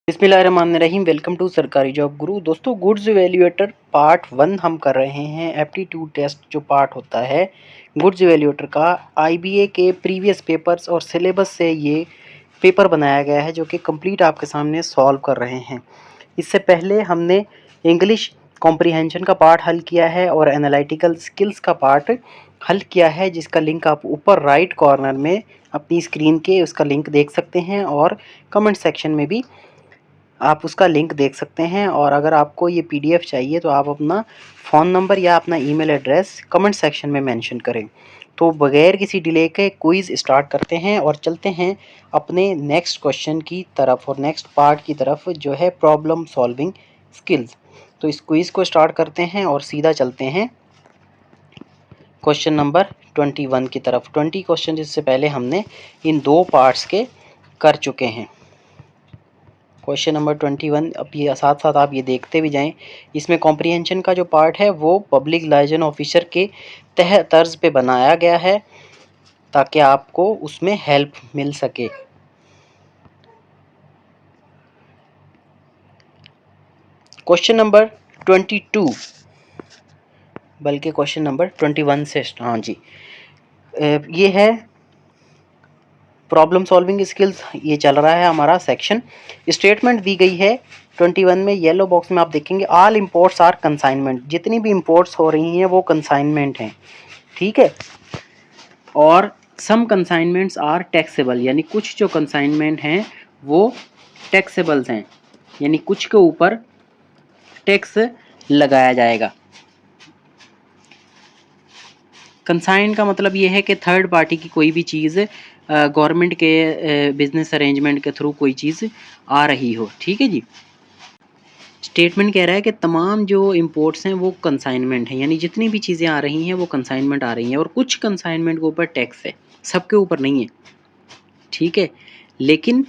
बिस्मिल्लाहिर्रहमानिर्रहीम। Welcome to सरकारी job गुरु। दोस्तों, गुड्स वैल्यूएटर पार्ट 1 हम कर रहे हैं। एप्टीट्यूड टेस्ट जो पार्ट होता है गुड्स वैल्यूएटर का, आईबीए के प्रीवियस पेपर्स और सिलेबस से ये पेपर बनाया गया है जो कि कंप्लीट आपके सामने सॉल्व कर रहे हैं। इससे पहले हमने इंग्लिश कॉम्प्रिहेंशन का पार्ट हल किया है और एनालिटिकल स्किल्स का पार्ट हल किया है, जिसका लिंक आप ऊपर राइट कॉर्नर में अपनी स्क्रीन के उसका लिंक देख सकते हैं और कमेंट सेक्शन में भी आप उसका लिंक देख सकते हैं। और अगर आपको ये पीडीएफ चाहिए तो आप अपना फ़ोन नंबर या अपना ईमेल एड्रेस कमेंट सेक्शन में मेंशन करें। तो बगैर किसी डिले के क्विज़ स्टार्ट करते हैं और चलते हैं अपने नेक्स्ट क्वेश्चन की तरफ और नेक्स्ट पार्ट की तरफ, जो है प्रॉब्लम सॉल्विंग स्किल्स। तो इस क्विज़ को स्टार्ट करते हैं और सीधा चलते हैं क्वेश्चन नंबर 21 की तरफ। 20 क्वेश्चन इससे पहले हमने इन दो पार्ट्स के कर चुके हैं। क्वेश्चन नंबर 21, अब ये साथ साथ आप ये देखते भी जाएं। इसमें कॉम्प्रिहेंशन का जो पार्ट है वो पब्लिक लाइजन ऑफिसर के तह तर्ज पे बनाया गया है ताकि आपको उसमें हेल्प मिल सके। क्वेश्चन नंबर 22, बल्कि क्वेश्चन नंबर 21 से, हाँ जी, ये है प्रॉब्लम सॉल्विंग स्किल्स। ये चल रहा है हमारा सेक्शन। स्टेटमेंट दी गई है 21 में, येलो बॉक्स में आप देखेंगे ऑल इंपोर्ट्स आर कंसाइनमेंट। जितनी भी इंपोर्ट्स हो रही हैं वो कंसाइनमेंट हैं, ठीक है। और सम कंसाइनमेंट्स आर टैक्सेबल, यानी कुछ जो कंसाइनमेंट हैं वो टैक्सेबल्स हैं, यानी कुछ के ऊपर टैक्स लगाया जाएगा। कंसाइन का मतलब ये है कि थर्ड पार्टी की कोई भी चीज़ गवर्नमेंट के बिजनेस अरेंजमेंट के थ्रू कोई चीज़ आ रही हो, ठीक है जी। स्टेटमेंट कह रहा है कि तमाम जो इंपोर्ट्स हैं वो कंसाइनमेंट हैं, यानी जितनी भी चीज़ें आ रही हैं वो कंसाइनमेंट आ रही हैं और कुछ कंसाइनमेंट के ऊपर टैक्स है, सबके ऊपर नहीं है, ठीक है। लेकिन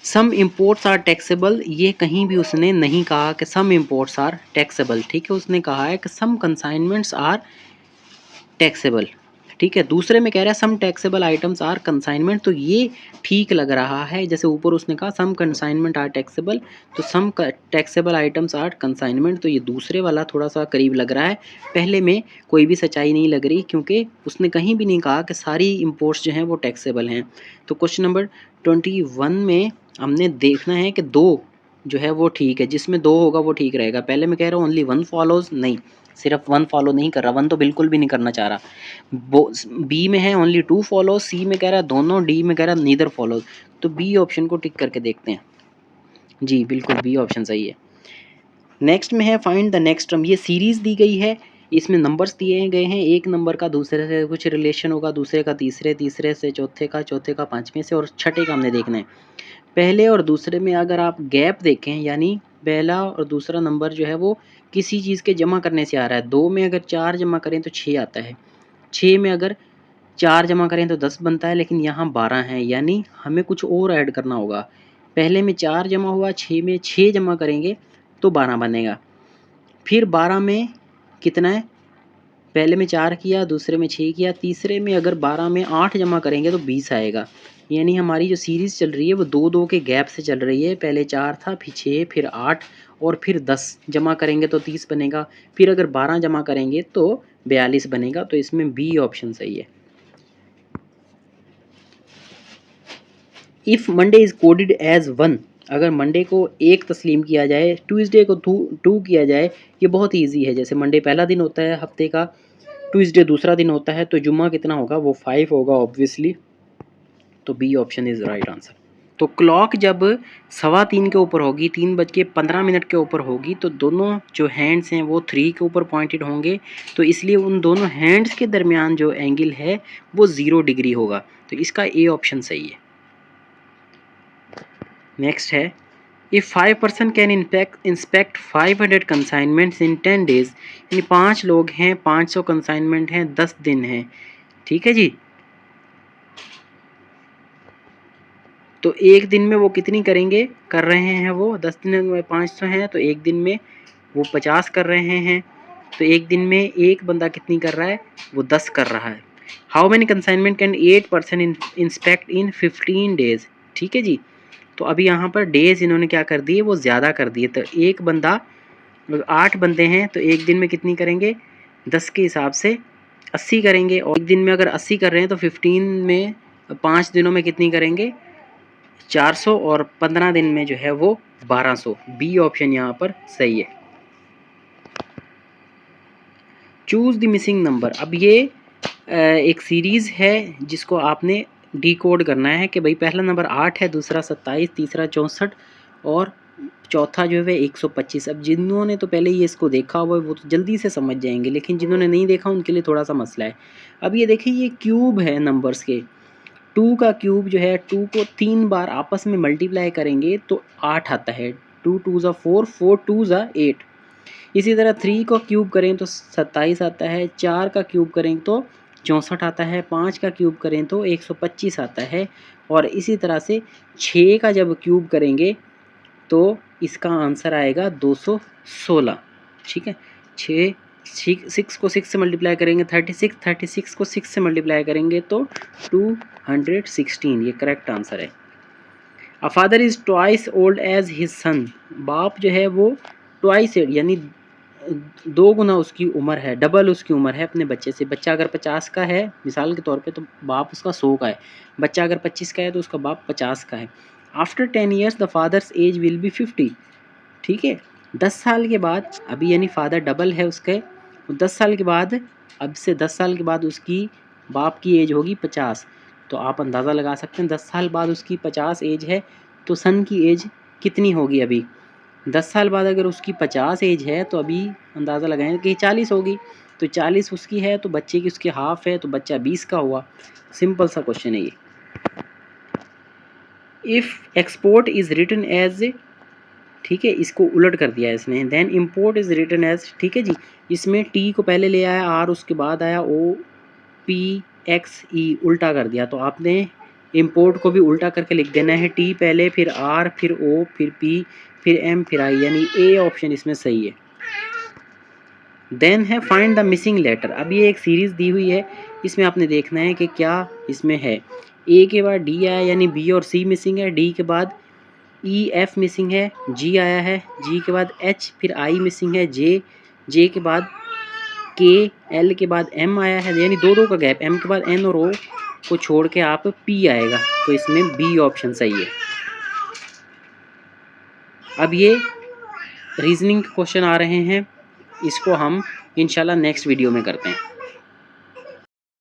सम इंपोर्ट्स आर टैक्सेबल, ये कहीं भी उसने नहीं कहा कि सम इंपोर्ट्स आर टैक्सेबल, ठीक है। उसने कहा है कि सम कंसाइनमेंट्स आर टैक्सेबल, ठीक है। दूसरे में कह रहा है सम टैक्सेबल आइटम्स आर कंसाइनमेंट, तो ये ठीक लग रहा है। जैसे ऊपर उसने कहा सम कंसाइनमेंट आर टैक्सेबल, तो सम टैक्सेबल आइटम्स आर कंसाइनमेंट, तो ये दूसरे वाला थोड़ा सा करीब लग रहा है। पहले में कोई भी सच्चाई नहीं लग रही, क्योंकि उसने कहीं भी नहीं कहा कि सारी इंपोर्ट्स जो हैं वो टैक्सेबल हैं। तो क्वेश्चन नंबर 21 में हमने देखना है कि दो जो है वो ठीक है, जिसमें दो होगा वो ठीक रहेगा। पहले मैं कह रहा हूँ ओनली वन फॉलोज, नहीं, सिर्फ वन फॉलो नहीं कर रहा, वन तो बिल्कुल भी नहीं करना चाह रहा। बी में है ओनली टू फॉलो, सी में कह रहा है दोनों, डी में कह रहा है नीदर फॉलोज। तो बी ऑप्शन को टिक करके देखते हैं जी, बिल्कुल बी ऑप्शन सही है। नेक्स्ट में है फाइंड द नेक्स्ट टर्म। ये सीरीज दी गई है, इसमें नंबर्स दिए गए हैं, एक नंबर का दूसरे से कुछ रिलेशन होगा, दूसरे का तीसरे, तीसरे से चौथे का, चौथे का पाँचवें से, और छठे का हमने देखना है। पहले और दूसरे में अगर आप गैप देखें, यानी पहला और दूसरा नंबर जो है वो किसी चीज़ के जमा करने से आ रहा है। 2 में अगर 4 जमा करें तो 6 आता है, 6 में अगर 4 जमा करें तो 10 बनता है, लेकिन यहाँ 12 है, यानी हमें कुछ और ऐड करना होगा। पहले में 4 जमा हुआ, 6 में 6 जमा करेंगे तो 12 बनेगा। फिर 12 में कितना है, पहले में 4 किया, दूसरे में 6 किया, तीसरे में अगर 12 में 8 जमा करेंगे तो 20 आएगा। यानी हमारी जो सीरीज़ चल रही है वो 2-2 के गैप से चल रही है। पहले 4 था, फिर 6, फिर 8 और फिर 10 जमा करेंगे तो 30 बनेगा। फिर अगर 12 जमा करेंगे तो 42 बनेगा। तो इसमें बी ऑप्शन सही है। If Monday is coded as 1, अगर मंडे को 1 तस्लीम किया जाए, ट्यूसडे को 2 किया जाए, ये बहुत ईजी है। जैसे मंडे पहला दिन होता है हफ्ते का, ट्यूसडे दूसरा दिन होता है, तो जुम्मा कितना होगा, वो 5 होगा ऑब्वियसली। तो B option is right answer. तो क्लॉक जब 3:15 के ऊपर होगी, 3:15 के ऊपर होगी, तो दोनों जो हैंड्स हैं वो 3 के ऊपर पॉइंटेड होंगे, तो इसलिए उन दोनों हैंड्स के दरमियान जो एंगल है वो 0 डिग्री होगा। तो इसका ए ऑप्शन सही है। नेक्स्ट है, if 5 person can inspect 500 consignments in 10 days, यानी 5 लोग हैं, 500 कंसाइनमेंट हैं, 10 दिन हैं, ठीक है जी। तो एक दिन में वो कितनी करेंगे, कर रहे हैं वो 10 दिन में 500 हैं, तो एक दिन में वो 50 कर रहे हैं। तो एक दिन में एक बंदा कितनी कर रहा है, वो 10 कर रहा है। How many consignment can 8 person inspect in 15 days, ठीक है जी। तो अभी यहाँ पर डेज इन्होंने क्या कर दिए, वो ज़्यादा कर दिए। तो एक बंदा 8 बंदे हैं तो एक दिन में कितनी करेंगे, 10 के हिसाब से 80 करेंगे। और एक दिन में अगर 80 कर रहे हैं तो 15 में 5 दिनों में कितनी करेंगे, 400, और 15 दिन में जो है वो 1200। बी ऑप्शन यहाँ पर सही है। Choose the missing number. अब ये एक सीरीज़ है जिसको आपने डिकोड करना है कि भाई पहला नंबर 8 है, दूसरा 27, तीसरा 64 और चौथा जो है 125। अब जिन्होंने तो पहले ये इसको देखा हुआ है वो तो जल्दी से समझ जाएंगे, लेकिन जिन्होंने नहीं देखा उनके लिए थोड़ा सा मसला है। अब ये देखिए ये क्यूब है नंबर्स के। 2 का क्यूब जो है, 2 को 3 बार आपस में मल्टीप्लाई करेंगे तो 8 आता है। 2 2 ज़ा 4, 4 2 ज़ा 8। इसी तरह 3 को क्यूब करें तो 27 आता है, 4 का क्यूब करें तो 64 आता है, 5 का क्यूब करें तो 125 आता है, और इसी तरह से 6 का जब क्यूब करेंगे तो इसका आंसर आएगा 216। ठीक है, 6 को 6 से मल्टीप्लाई करेंगे 36, 36 को 6 से मल्टीप्लाई करेंगे तो 216। ये करेक्ट आंसर है। A father is twice old age his son. बाप जो है वो ट्वाइस यानी 2 गुना उसकी उम्र है, डबल उसकी उम्र है अपने बच्चे से। बच्चा अगर 50 का है मिसाल के तौर पे तो बाप उसका 100 का है। बच्चा अगर 25 का है तो उसका बाप 50 का है। After 10 years the father's age will be 50। ठीक है, 10 साल के बाद, अभी यानी फादर डबल है उसके, 10 साल के बाद, अब से 10 साल के बाद उसकी बाप की एज होगी 50। तो आप अंदाज़ा लगा सकते हैं 10 साल बाद उसकी 50 एज है तो सन की एज कितनी होगी। अभी 10 साल बाद अगर उसकी 50 एज है तो अभी अंदाज़ा लगाएं कि 40 होगी। तो 40 उसकी है तो बच्चे की उसके हाफ है तो बच्चा 20 का हुआ। सिंपल सा क्वेश्चन है ये। If export is written as, ठीक है, इसको उलट कर दिया है इसने। Then import is written as, ठीक है जी, इसमें टी को पहले ले आया आर, उसके बाद आया ओ पी एक्स ई, उल्टा कर दिया। तो आपने इम्पोर्ट को भी उल्टा करके लिख देना है, टी पहले, फिर आर, फिर ओ, फिर पी, फिर एम, फिर आई, यानी ए ऑप्शन इसमें सही है। देन है फाइंड द मिसिंग लेटर। अब ये एक सीरीज़ दी हुई है, इसमें आपने देखना है कि क्या इसमें है। ए के बाद डी आया यानी बी और सी मिसिंग है, डी के बाद ई एफ मिसिंग है, जी आया है, जी के बाद एच, फिर आई मिसिंग है, जे, जे के बाद के, एल के बाद एम आया है, यानी दो दो का गैप, एम के बाद एन और ओ को छोड़ के आप पी आएगा। तो इसमें बी ऑप्शन सही है। अब ये रीजनिंग क्वेश्चन आ रहे हैं, इसको हम इंशाल्लाह नेक्स्ट वीडियो में करते हैं।